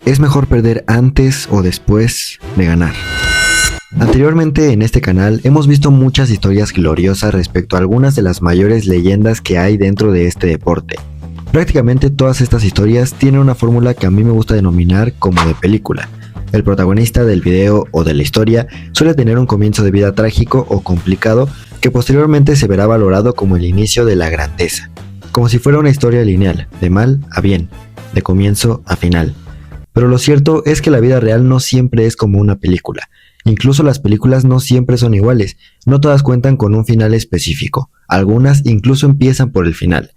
¿Es mejor perder antes o después de ganar? Anteriormente en este canal hemos visto muchas historias gloriosas respecto a algunas de las mayores leyendas que hay dentro de este deporte. Prácticamente todas estas historias tienen una fórmula que a mí me gusta denominar como de película. El protagonista del video o de la historia suele tener un comienzo de vida trágico o complicado que posteriormente se verá valorado como el inicio de la grandeza, como si fuera una historia lineal, de mal a bien, de comienzo a final. Pero lo cierto es que la vida real no siempre es como una película. Incluso las películas no siempre son iguales, no todas cuentan con un final específico, algunas incluso empiezan por el final.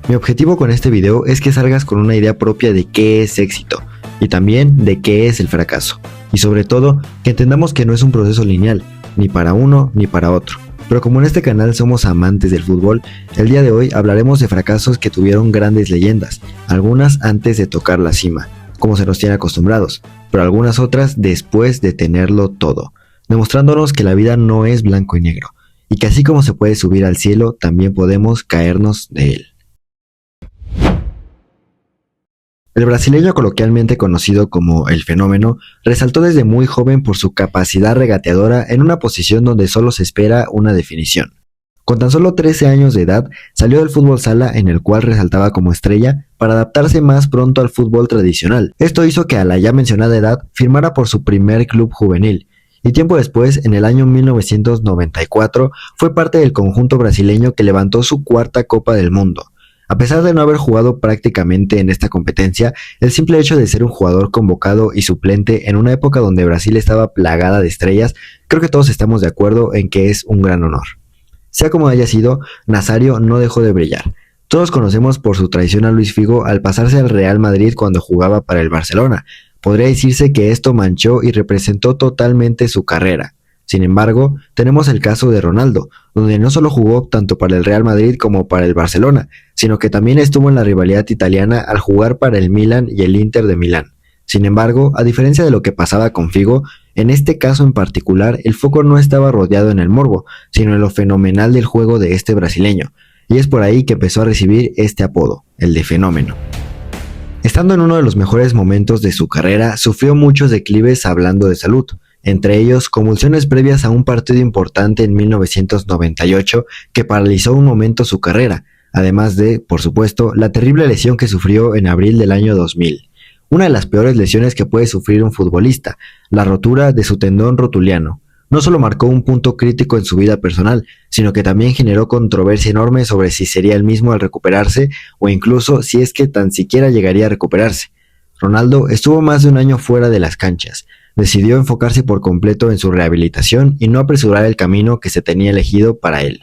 Mi objetivo con este video es que salgas con una idea propia de qué es éxito, y también de qué es el fracaso, y sobre todo, que entendamos que no es un proceso lineal, ni para uno ni para otro. Pero como en este canal somos amantes del fútbol, el día de hoy hablaremos de fracasos que tuvieron grandes leyendas, algunas antes de tocar la cima, como se nos tiene acostumbrados, pero algunas otras después de tenerlo todo, demostrándonos que la vida no es blanco y negro, y que así como se puede subir al cielo, también podemos caernos de él. El brasileño, coloquialmente conocido como El Fenómeno, resaltó desde muy joven por su capacidad regateadora en una posición donde solo se espera una definición. Con tan solo 13 años de edad, salió del fútbol sala en el cual resaltaba como estrella para adaptarse más pronto al fútbol tradicional. Esto hizo que a la ya mencionada edad firmara por su primer club juvenil, y tiempo después, en el año 1994, fue parte del conjunto brasileño que levantó su cuarta Copa del Mundo. A pesar de no haber jugado prácticamente en esta competencia, el simple hecho de ser un jugador convocado y suplente en una época donde Brasil estaba plagada de estrellas, creo que todos estamos de acuerdo en que es un gran honor. Sea como haya sido, Nazário no dejó de brillar. Todos conocemos por su traición a Luis Figo al pasarse al Real Madrid cuando jugaba para el Barcelona. Podría decirse que esto manchó y representó totalmente su carrera. Sin embargo, tenemos el caso de Ronaldo, donde no solo jugó tanto para el Real Madrid como para el Barcelona, sino que también estuvo en la rivalidad italiana al jugar para el Milan y el Inter de Milán. Sin embargo, a diferencia de lo que pasaba con Figo, en este caso en particular el foco no estaba rodeado en el morbo, sino en lo fenomenal del juego de este brasileño, y es por ahí que empezó a recibir este apodo, el de Fenómeno. Estando en uno de los mejores momentos de su carrera, sufrió muchos declives hablando de salud, entre ellos convulsiones previas a un partido importante en 1998 que paralizó un momento su carrera, además de, por supuesto, la terrible lesión que sufrió en abril del año 2000. Una de las peores lesiones que puede sufrir un futbolista, la rotura de su tendón rotuliano. No solo marcó un punto crítico en su vida personal, sino que también generó controversia enorme sobre si sería el mismo al recuperarse o incluso si es que tan siquiera llegaría a recuperarse. Ronaldo estuvo más de un año fuera de las canchas. Decidió enfocarse por completo en su rehabilitación y no apresurar el camino que se tenía elegido para él.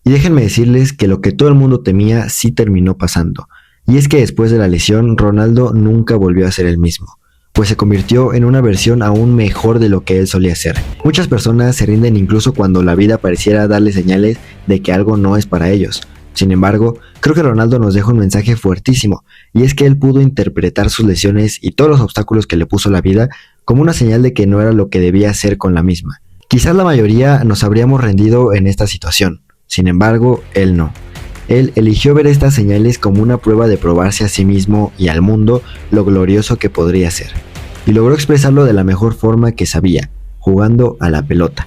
Y déjenme decirles que lo que todo el mundo temía sí terminó pasando. Y es que después de la lesión, Ronaldo nunca volvió a ser el mismo, pues se convirtió en una versión aún mejor de lo que él solía ser. Muchas personas se rinden incluso cuando la vida pareciera darles señales de que algo no es para ellos. Sin embargo, creo que Ronaldo nos deja un mensaje fuertísimo, y es que él pudo interpretar sus lesiones y todos los obstáculos que le puso la vida como una señal de que no era lo que debía hacer con la misma. Quizás la mayoría nos habríamos rendido en esta situación, sin embargo, él no. Él eligió ver estas señales como una prueba de probarse a sí mismo y al mundo lo glorioso que podría ser, y logró expresarlo de la mejor forma que sabía, jugando a la pelota.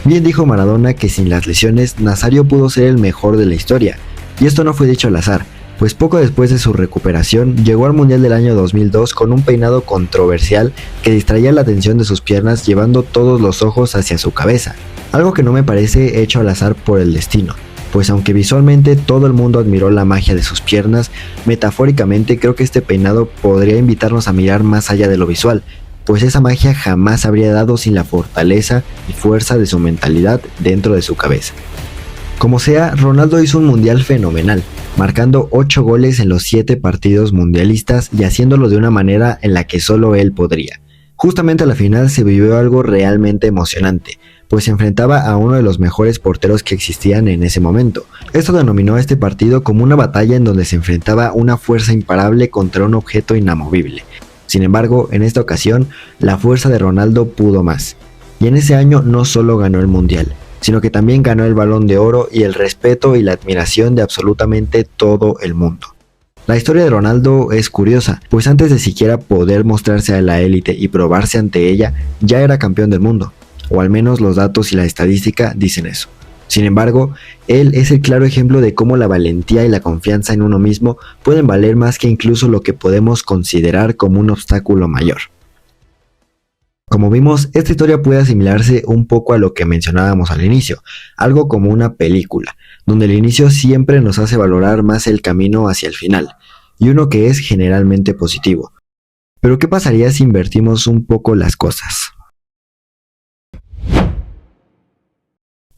Bien dijo Maradona que sin las lesiones, Nazário pudo ser el mejor de la historia, y esto no fue dicho al azar, pues poco después de su recuperación, llegó al Mundial del año 2002 con un peinado controversial que distraía la atención de sus piernas llevando todos los ojos hacia su cabeza, algo que no me parece hecho al azar por el destino. Pues aunque visualmente todo el mundo admiró la magia de sus piernas, metafóricamente creo que este peinado podría invitarnos a mirar más allá de lo visual, pues esa magia jamás habría dado sin la fortaleza y fuerza de su mentalidad dentro de su cabeza. Como sea, Ronaldo hizo un mundial fenomenal, marcando 8 goles en los 7 partidos mundialistas y haciéndolo de una manera en la que solo él podría. Justamente a la final se vivió algo realmente emocionante, pues se enfrentaba a uno de los mejores porteros que existían en ese momento. Esto denominó a este partido como una batalla en donde se enfrentaba una fuerza imparable contra un objeto inamovible. Sin embargo, en esta ocasión, la fuerza de Ronaldo pudo más. Y en ese año no solo ganó el Mundial, sino que también ganó el Balón de Oro y el respeto y la admiración de absolutamente todo el mundo. La historia de Ronaldo es curiosa, pues antes de siquiera poder mostrarse a la élite y probarse ante ella, ya era campeón del mundo, o al menos los datos y la estadística dicen eso. Sin embargo, él es el claro ejemplo de cómo la valentía y la confianza en uno mismo pueden valer más que incluso lo que podemos considerar como un obstáculo mayor. Como vimos, esta historia puede asimilarse un poco a lo que mencionábamos al inicio, algo como una película, donde el inicio siempre nos hace valorar más el camino hacia el final, y uno que es generalmente positivo. Pero ¿qué pasaría si invertimos un poco las cosas?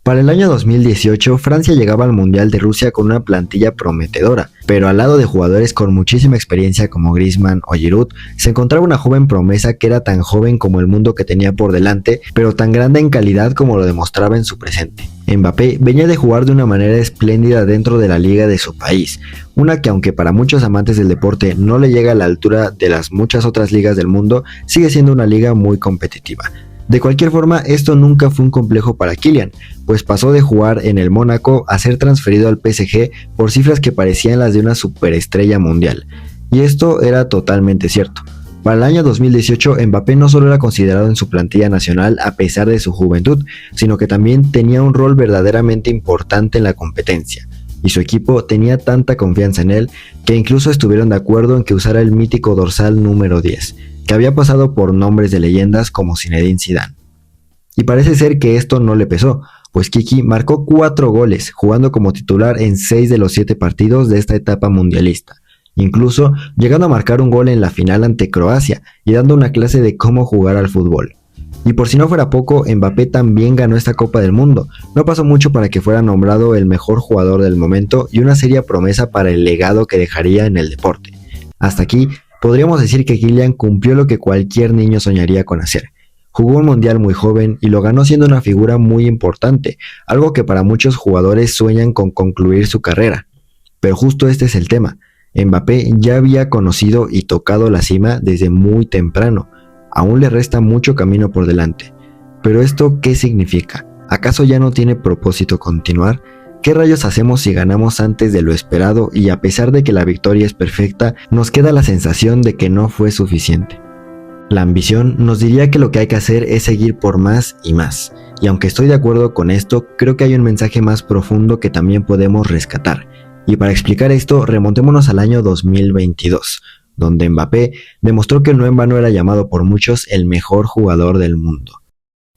Para el año 2018, Francia llegaba al Mundial de Rusia con una plantilla prometedora, pero al lado de jugadores con muchísima experiencia como Griezmann o Giroud, se encontraba una joven promesa que era tan joven como el mundo que tenía por delante, pero tan grande en calidad como lo demostraba en su presente. Mbappé venía de jugar de una manera espléndida dentro de la liga de su país, una que aunque para muchos amantes del deporte no le llega a la altura de las muchas otras ligas del mundo, sigue siendo una liga muy competitiva. De cualquier forma, esto nunca fue un complejo para Kylian, pues pasó de jugar en el Mónaco a ser transferido al PSG por cifras que parecían las de una superestrella mundial. Y esto era totalmente cierto. Para el año 2018, Mbappé no solo era considerado en su plantilla nacional a pesar de su juventud, sino que también tenía un rol verdaderamente importante en la competencia. Y su equipo tenía tanta confianza en él que incluso estuvieron de acuerdo en que usara el mítico dorsal número 10. Que había pasado por nombres de leyendas como Zinedine Zidane. Y parece ser que esto no le pesó, pues Kiki marcó 4 goles, jugando como titular en 6 de los 7 partidos de esta etapa mundialista, incluso llegando a marcar un gol en la final ante Croacia y dando una clase de cómo jugar al fútbol. Y por si no fuera poco, Mbappé también ganó esta Copa del Mundo. No pasó mucho para que fuera nombrado el mejor jugador del momento y una seria promesa para el legado que dejaría en el deporte. Hasta aquí, podríamos decir que Kylian cumplió lo que cualquier niño soñaría con hacer. Jugó un mundial muy joven y lo ganó siendo una figura muy importante, algo que para muchos jugadores sueñan con concluir su carrera. Pero justo este es el tema. Mbappé ya había conocido y tocado la cima desde muy temprano. Aún le resta mucho camino por delante. Pero ¿esto qué significa? ¿Acaso ya no tiene propósito continuar? ¿Qué rayos hacemos si ganamos antes de lo esperado y a pesar de que la victoria es perfecta, nos queda la sensación de que no fue suficiente? La ambición nos diría que lo que hay que hacer es seguir por más y más. Y aunque estoy de acuerdo con esto, creo que hay un mensaje más profundo que también podemos rescatar. Y para explicar esto, remontémonos al año 2022, donde Mbappé demostró que no en vano era llamado por muchos el mejor jugador del mundo.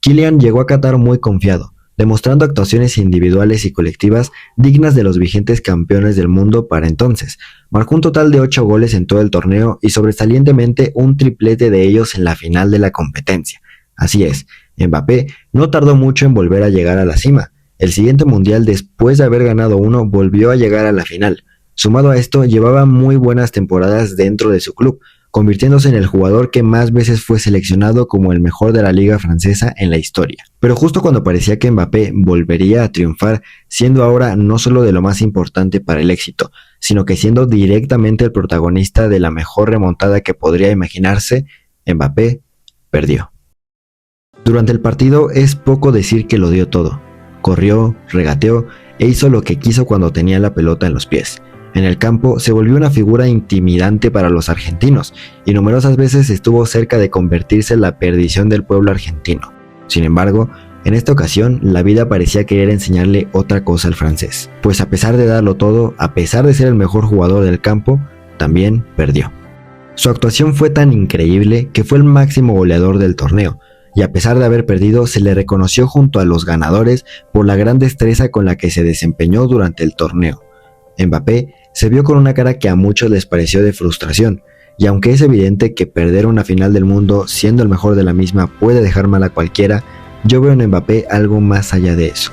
Kylian llegó a Qatar muy confiado, demostrando actuaciones individuales y colectivas dignas de los vigentes campeones del mundo para entonces. Marcó un total de 8 goles en todo el torneo y sobresalientemente un triplete de ellos en la final de la competencia. Así es, Mbappé no tardó mucho en volver a llegar a la cima. El siguiente mundial, después de haber ganado uno, volvió a llegar a la final. Sumado a esto, llevaba muy buenas temporadas dentro de su club, convirtiéndose en el jugador que más veces fue seleccionado como el mejor de la liga francesa en la historia. Pero justo cuando parecía que Mbappé volvería a triunfar, siendo ahora no solo de lo más importante para el éxito, sino que siendo directamente el protagonista de la mejor remontada que podría imaginarse, Mbappé perdió. Durante el partido es poco decir que lo dio todo. Corrió, regateó e hizo lo que quiso cuando tenía la pelota en los pies. En el campo se volvió una figura intimidante para los argentinos y numerosas veces estuvo cerca de convertirse en la perdición del pueblo argentino. Sin embargo, en esta ocasión la vida parecía querer enseñarle otra cosa al francés, pues a pesar de darlo todo, a pesar de ser el mejor jugador del campo, también perdió. Su actuación fue tan increíble que fue el máximo goleador del torneo, y a pesar de haber perdido se le reconoció junto a los ganadores por la gran destreza con la que se desempeñó durante el torneo. Mbappé se vio con una cara que a muchos les pareció de frustración, y aunque es evidente que perder una final del mundo siendo el mejor de la misma puede dejar mal a cualquiera, yo veo en Mbappé algo más allá de eso.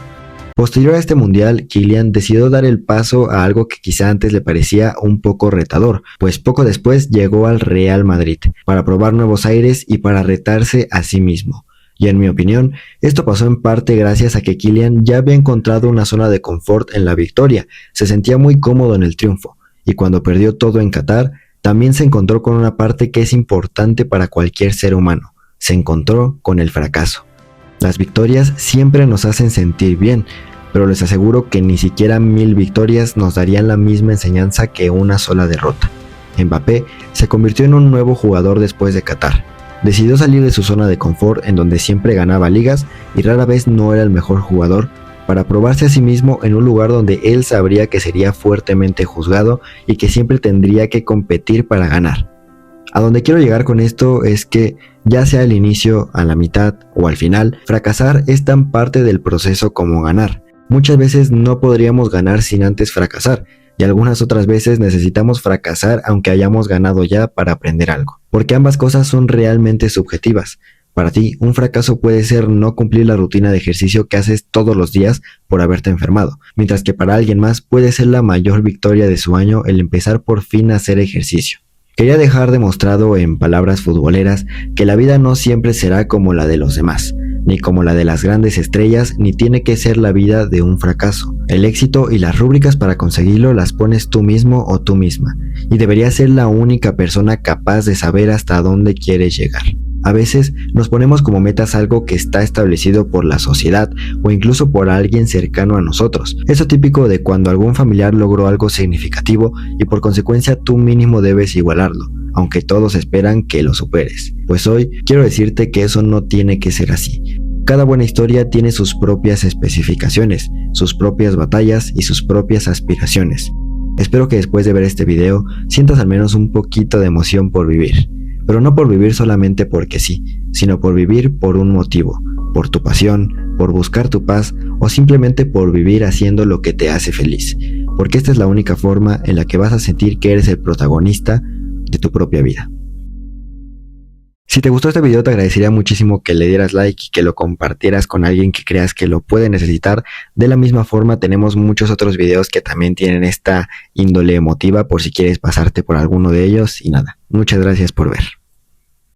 Posterior a este mundial, Kylian decidió dar el paso a algo que quizá antes le parecía un poco retador, pues poco después llegó al Real Madrid, para probar nuevos aires y para retarse a sí mismo. Y en mi opinión, esto pasó en parte gracias a que Kylian ya había encontrado una zona de confort en la victoria, se sentía muy cómodo en el triunfo, y cuando perdió todo en Qatar, también se encontró con una parte que es importante para cualquier ser humano, se encontró con el fracaso. Las victorias siempre nos hacen sentir bien, pero les aseguro que ni siquiera 1000 victorias nos darían la misma enseñanza que una sola derrota. Mbappé se convirtió en un nuevo jugador después de Qatar. Decidió salir de su zona de confort en donde siempre ganaba ligas y rara vez no era el mejor jugador, para probarse a sí mismo en un lugar donde él sabría que sería fuertemente juzgado y que siempre tendría que competir para ganar. A donde quiero llegar con esto es que, ya sea al inicio, a la mitad o al final, fracasar es tan parte del proceso como ganar. Muchas veces no podríamos ganar sin antes fracasar, y algunas otras veces necesitamos fracasar aunque hayamos ganado ya para aprender algo. Porque ambas cosas son realmente subjetivas. Para ti, un fracaso puede ser no cumplir la rutina de ejercicio que haces todos los días por haberte enfermado, mientras que para alguien más puede ser la mayor victoria de su año el empezar por fin a hacer ejercicio. Quería dejar demostrado en palabras futboleras que la vida no siempre será como la de los demás, ni como la de las grandes estrellas, ni tiene que ser la vida de un fracaso. El éxito y las rúbricas para conseguirlo las pones tú mismo o tú misma, y deberías ser la única persona capaz de saber hasta dónde quieres llegar. A veces nos ponemos como metas algo que está establecido por la sociedad o incluso por alguien cercano a nosotros. Eso típico de cuando algún familiar logró algo significativo y por consecuencia tú mínimo debes igualarlo, aunque todos esperan que lo superes. Pues hoy quiero decirte que eso no tiene que ser así. Cada buena historia tiene sus propias especificaciones, sus propias batallas y sus propias aspiraciones. Espero que después de ver este video sientas al menos un poquito de emoción por vivir. Pero no por vivir solamente porque sí, sino por vivir por un motivo, por tu pasión, por buscar tu paz o simplemente por vivir haciendo lo que te hace feliz, porque esta es la única forma en la que vas a sentir que eres el protagonista de tu propia vida. Si te gustó este video te agradecería muchísimo que le dieras like y que lo compartieras con alguien que creas que lo puede necesitar. De la misma forma tenemos muchos otros videos que también tienen esta índole emotiva por si quieres pasarte por alguno de ellos y nada, muchas gracias por ver.